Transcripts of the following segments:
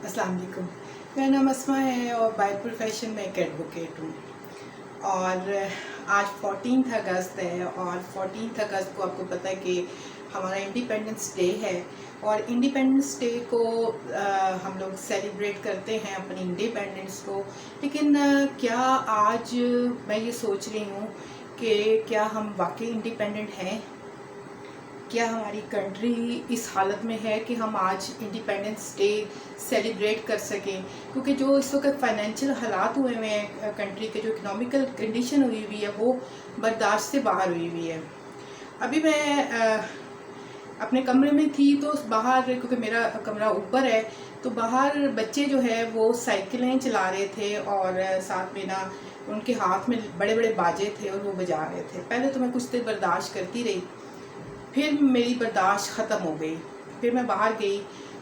अस्सलाम वालेकुम। मेरा नाम अस्मा है और बाय प्रोफेशन में एक एडवोकेट हूँ। और आज 14 अगस्त है और 14 अगस्त को आपको पता है कि हमारा इंडिपेंडेंस डे है। और इंडिपेंडेंस डे को हम लोग सेलिब्रेट करते हैं अपनी इंडिपेंडेंस को। लेकिन क्या आज मैं ये सोच रही हूँ कि क्या हम वाकई इंडिपेंडेंट हैं? क्या हमारी कंट्री इस हालत में है कि हम आज इंडिपेंडेंस डे सेलिब्रेट कर सकें? क्योंकि जो इस वक्त फाइनेंशियल हालात हुए हुए हैं कंट्री के, जो इकोनॉमिकल कंडीशन हुई हुई है वो बर्दाश्त से बाहर हुई हुई है। अभी मैं अपने कमरे में थी तो बाहर, क्योंकि मेरा कमरा ऊपर है, तो बाहर बच्चे जो है वो साइकिलें चला रहे थे और साथ में ना उनके हाथ में बड़े बड़े बाजे थे और वो बजा रहे थे। पहले तो मैं कुछ देर बर्दाश्त करती रही, फिर मेरी बर्दाश्त ख़त्म हो गई। फिर मैं बाहर गई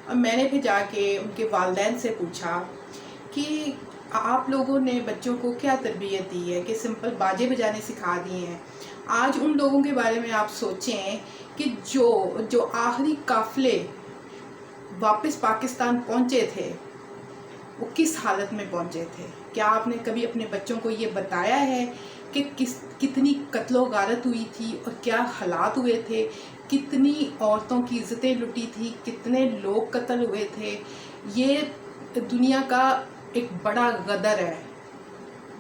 और मैंने फिर जाके उनके वालिदैन से पूछा कि आप लोगों ने बच्चों को क्या तरबियत दी है कि सिंपल बाजे बजाने सिखा दिए हैं। आज उन लोगों के बारे में आप सोचें कि जो आखिरी काफ़िले वापस पाकिस्तान पहुंचे थे वो किस हालत में पहुंचे थे। क्या आपने कभी अपने बच्चों को ये बताया है कि कितनी कत्लो गारत हुई थी और क्या हालात हुए थे, कितनी औरतों की इज्जतें लुटी थी, कितने लोग कत्ल हुए थे? ये दुनिया का एक बड़ा गदर है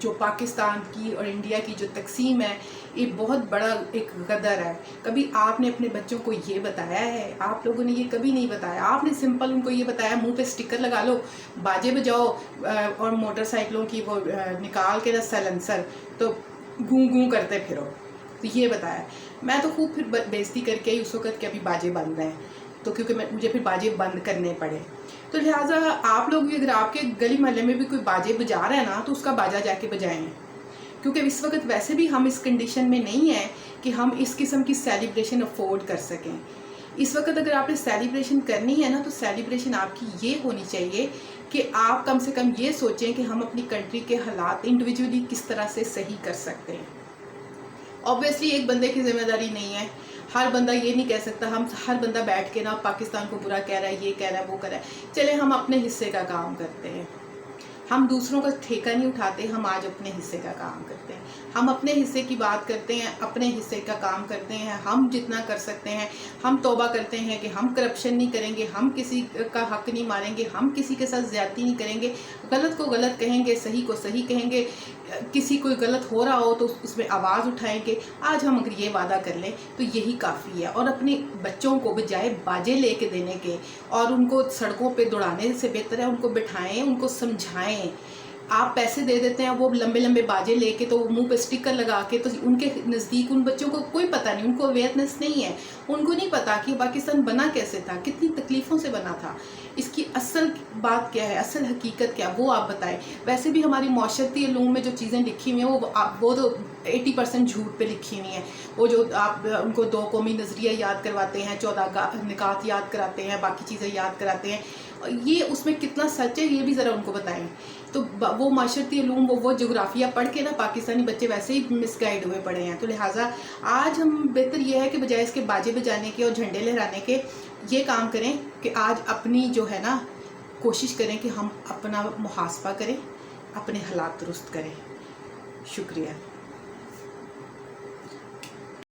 जो पाकिस्तान की और इंडिया की जो तकसीम है, ये बहुत बड़ा एक गदर है। कभी आपने अपने बच्चों को ये बताया है? आप लोगों ने ये कभी नहीं बताया। आपने सिंपल उनको ये बताया मुंह पे स्टिकर लगा लो, बाजे बजाओ और मोटरसाइकिलों की वो निकाल के ना साइलेंसर तो गूं गूं करते फिरो, तो ये बताया। मैं तो खूब फिर बेइज्जती करके ही उस वक्त के अभी बाजे बंद हैं, तो क्योंकि मुझे फिर बाजे बंद करने पड़े। तो लिहाजा आप लोग भी, अगर आपके गली मोहल्ले में भी कोई बाजे बजा रहा है ना, तो उसका बाजा जाके बजाएं। क्योंकि इस वक्त वैसे भी हम इस कंडीशन में नहीं है कि हम इस किस्म की सेलिब्रेशन अफोर्ड कर सकें। इस वक्त अगर आपने सेलिब्रेशन करनी है ना, तो सेलिब्रेशन आपकी ये होनी चाहिए कि आप कम से कम ये सोचें कि हम अपनी कंट्री के हालात इंडिविजुअली किस तरह से सही कर सकते हैं। ऑब्वियसली एक बंदे की जिम्मेदारी नहीं है, हर बंदा ये नहीं कह सकता। हम हर बंदा बैठ के ना पाकिस्तान को बुरा कह रहा है, ये कह रहा है, वो कह रहा है। चले हम अपने हिस्से का काम करते हैं, हम दूसरों का ठेका नहीं उठाते, हम आज अपने हिस्से का काम करते हैं। हम अपने हिस्से की बात करते हैं, अपने हिस्से का काम करते हैं। हम जितना कर सकते हैं हम तौबा करते हैं कि हम करप्शन नहीं करेंगे, हम किसी का हक नहीं मारेंगे, हम किसी के साथ ज़्यादती नहीं करेंगे, गलत को गलत कहेंगे, सही को सही कहेंगे। किसी कोई गलत हो रहा हो तो उसमें आवाज़ उठाएंगे। आज हम अगर ये वादा कर लें तो यही काफ़ी है। और अपने बच्चों को बजाय बाजे लेके देने के और उनको सड़कों पे दौड़ाने से बेहतर है उनको बिठाएं, उनको समझाएं। आप पैसे दे देते हैं, वो लंबे लंबे बाजे लेके, तो मुंह पे स्टिकर लगा के, तो उनके नज़दीक उन बच्चों को कोई पता नहीं, उनको अवेयरनेस नहीं है, उनको नहीं पता कि पाकिस्तान बना कैसे था, कितनी तकलीफ़ों से बना था, इसकी असल बात क्या है, असल हकीकत क्या, वो आप बताएं। वैसे भी हमारी माशरती इल्म में जो चीज़ें लिखी हुई हैं वो तो 80% झूठ पे लिखी हुई हैं। वो जो आप उनको 2 कौमी नज़रिया याद करवाते हैं, 14 निकात याद कराते हैं, बाकी चीज़ें याद कराते हैं, ये उसमें कितना सच है ये भी ज़रा उनको बताएं। तो वो माशरती इल्म, वो जोग्राफिया पढ़ के ना पाकिस्तानी बच्चे वैसे ही मिसगाइड हुए पड़े हैं। तो लिहाजा आज हम बेहतर ये है कि बजाय इसके बाजे बजाने के और झंडे लहराने के, ये काम करें कि आज अपनी जो है ना कोशिश करें कि हम अपना मुहासबा करें, अपने हालात दुरुस्त करें। शुक्रिया।